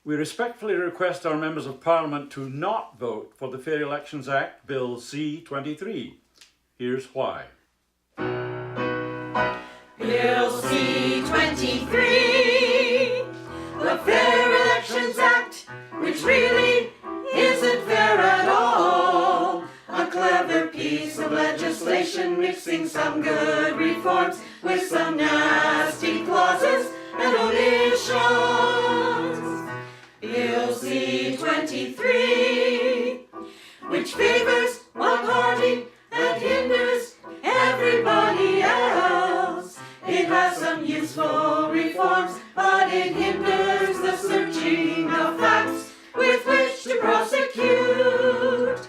We respectfully request our members of Parliament to not vote for the Fair Elections Act, Bill C-23. Here's why. Bill C-23, the Fair Elections Act, which really isn't fair at all. A clever piece of legislation mixing some good reforms with some nasty clauses and omissions. Bill C-23, which favors one party and hinders everybody else. It has some useful reforms, but it hinders the searching of facts with which to prosecute.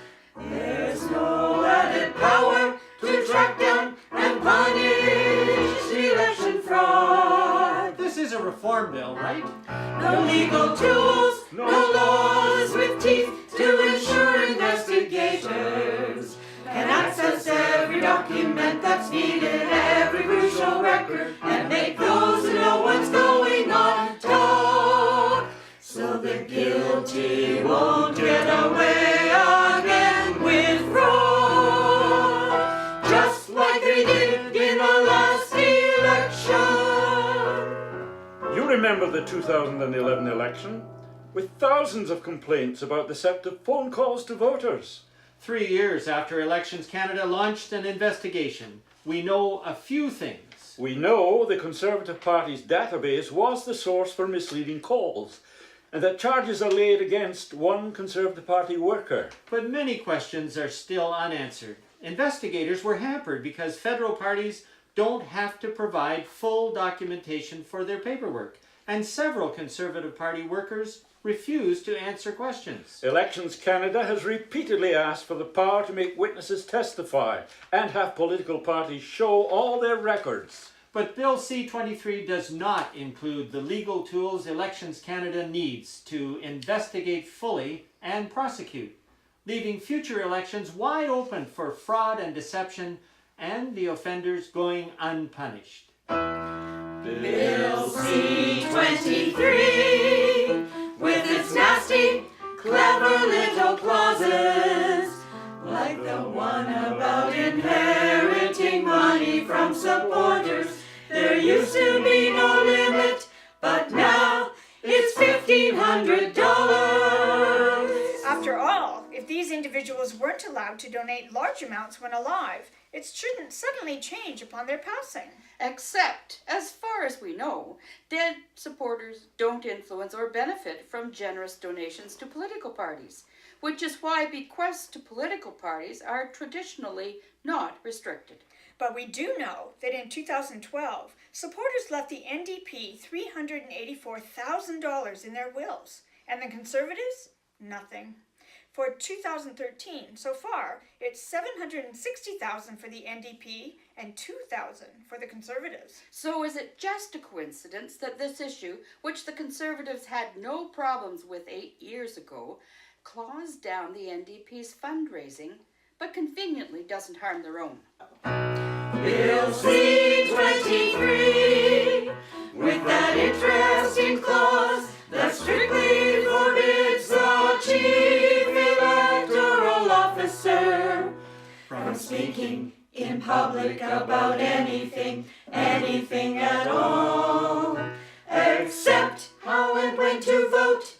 There's no added power to track down and punish election fraud. This is a reform bill, right? No legal tools, no laws with teeth to ensure investigators can access every document that's needed, every crucial record, and make those who know what's going on talk, so the guilty won't get away again with fraud, just like they did in the last election. You remember the 2011 election, with thousands of complaints about deceptive phone calls to voters. 3 years after Elections Canada launched an investigation, we know a few things. We know the Conservative Party's database was the source for misleading calls, and that charges are laid against one Conservative Party worker. But many questions are still unanswered. Investigators were hampered because federal parties don't have to provide full documentation for their paperwork, and several Conservative Party workers refuse to answer questions. Elections Canada has repeatedly asked for the power to make witnesses testify and have political parties show all their records. But Bill C-23 does not include the legal tools Elections Canada needs to investigate fully and prosecute, leaving future elections wide open for fraud and deception and the offenders going unpunished. Bill C-23, with its nasty, clever little clauses, like the one about inheriting money from supporters. There used to be no limit, but now it's $1,500. After all, if these individuals weren't allowed to donate large amounts when alive, it shouldn't suddenly change upon their passing. Except, as far as we know, dead supporters don't influence or benefit from generous donations to political parties, which is why bequests to political parties are traditionally not restricted. But we do know that in 2012, supporters left the NDP $384,000 in their wills, and the Conservatives, nothing. For 2013, so far, it's $760,000 for the NDP and $2,000 for the Conservatives. So is it just a coincidence that this issue, which the Conservatives had no problems with 8 years ago, claws down the NDP's fundraising, but conveniently doesn't harm their own? Bill C-23, with that interesting clause that strictly forbids the chief electoral officer from speaking in public about anything at all, except how and when to vote,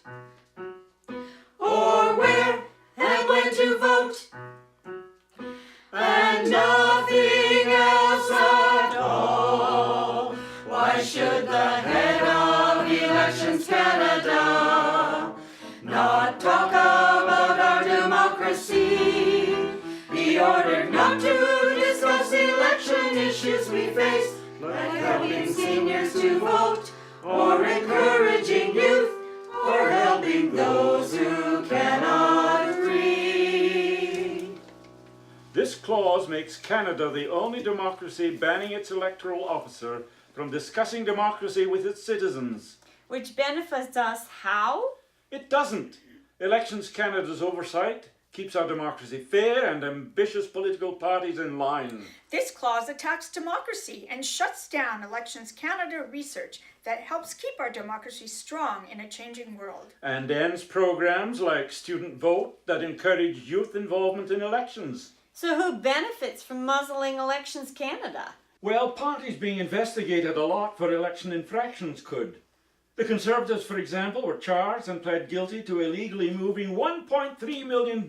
or where and when to vote, and nothing else at all. Why should the head of Elections Canada not talk about our democracy, be ordered not to discuss election issues we face, like helping seniors to vote, or encouraging youth, or helping those who cannot read? This clause makes Canada the only democracy banning its electoral officer from discussing democracy with its citizens. Which benefits us how? It doesn't. Elections Canada's oversight keeps our democracy fair and ambitious political parties in line. This clause attacks democracy and shuts down Elections Canada research that helps keep our democracy strong in a changing world. And ends programs like Student Vote that encourage youth involvement in elections. So who benefits from muzzling Elections Canada? Well, parties being investigated a lot for election infractions could. The Conservatives, for example, were charged and pled guilty to illegally moving $1.3 million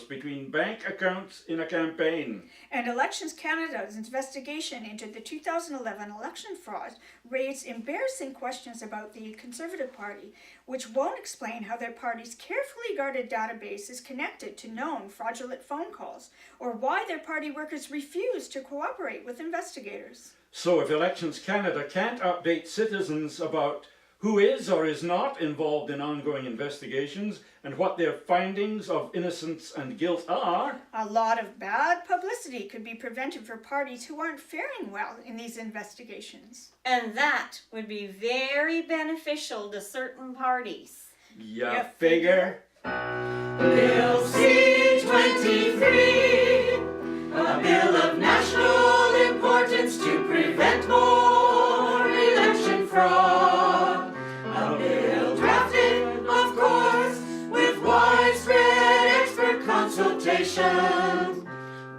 between bank accounts in a campaign. And Elections Canada's investigation into the 2011 election fraud raised embarrassing questions about the Conservative Party, which won't explain how their party's carefully guarded database is connected to known fraudulent phone calls, or why their party workers refuse to cooperate with investigators. So if Elections Canada can't update citizens about who is or is not involved in ongoing investigations and what their findings of innocence and guilt are, A lot of bad publicity could be prevented for parties who aren't faring well in these investigations. And that would be very beneficial to certain parties. ya figure? Bill C-23, a bill of national importance to prevent more election fraud. A bill drafted, of course, with widespread expert consultation.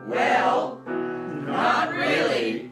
Well, not really.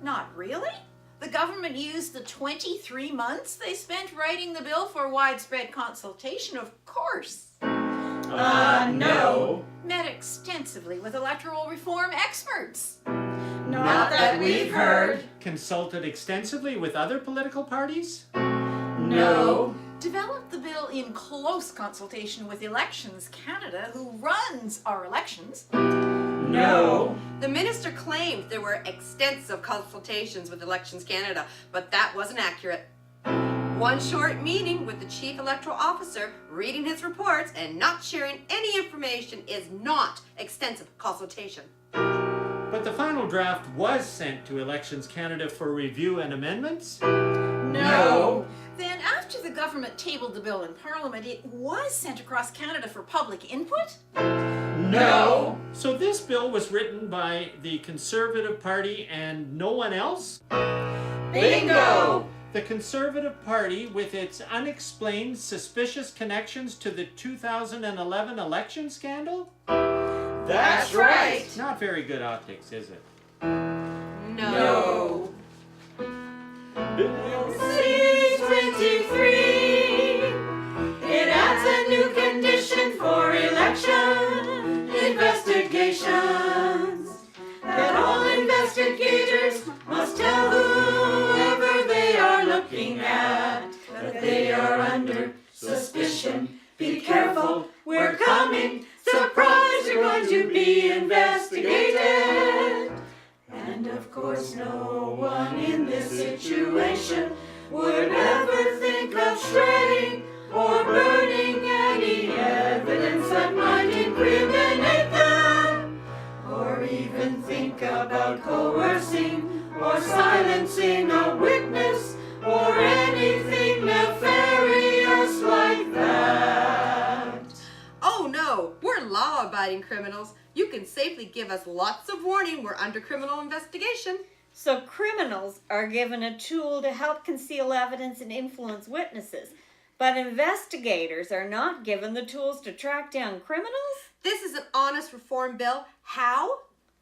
Not really? The government used the 23 months they spent writing the bill for widespread consultation, of course. No. Met extensively with electoral reform experts. Not that we've heard. Consulted extensively with other political parties? No. Developed the bill in close consultation with Elections Canada, who runs our elections. No. The minister claimed there were extensive consultations with Elections Canada, but that wasn't accurate. One short meeting with the chief electoral officer, reading his reports and not sharing any information is not extensive consultation. But the final draft was sent to Elections Canada for review and amendments? No. Then, after the government tabled the bill in Parliament, it was sent across Canada for public input? No. So this bill was written by the Conservative Party and no one else? Bingo. The Conservative Party, with its unexplained suspicious connections to the 2011 election scandal? That's right. Not very good optics, is it? No. Bill C-23. It adds a new condition for election investigations. That all investigators must tell whoever they are looking at that they are under suspicion. Be careful, we're coming. Surprise, you're going to be investigated. And of course, no one in this situation would ever think of shredding or burning any evidence that might incriminate them, or even think about coercing or silencing a witness or anything nefarious like that. Oh no, we're law-abiding criminals. You can safely give us lots of warning we're under criminal investigation. So criminals are given a tool to help conceal evidence and influence witnesses, but investigators are not given the tools to track down criminals? This is an honest reform bill. How?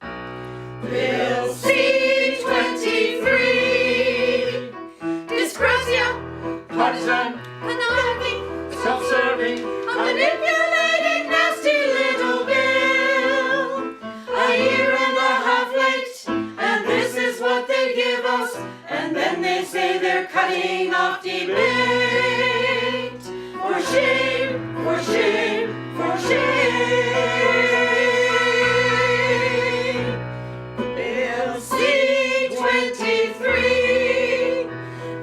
Bill C-23. Disgracia, partisan, conniving, self-serving, a manipulating, nasty little bill. A year and a half late, and this is what they give us, and then they say they're cutting off debate. For shame, for shame, for shame. Bill C-23,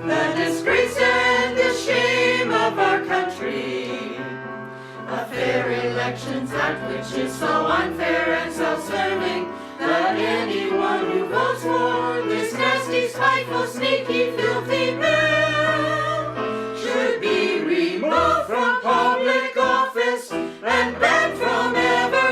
the disgrace and the shame of our country. A fair elections act which is so unfair and self-serving that anyone who votes for this nasty, spiteful, sneaky, filthy bill should be removed from public office and banned from ever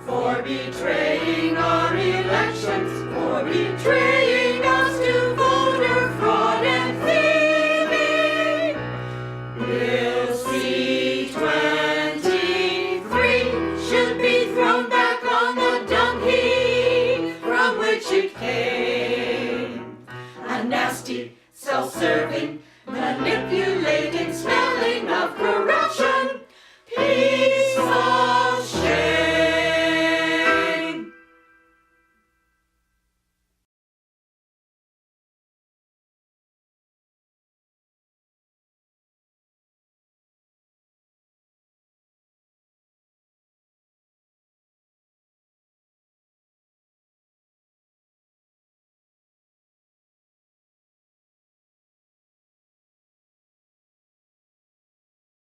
for betraying our elections, for betraying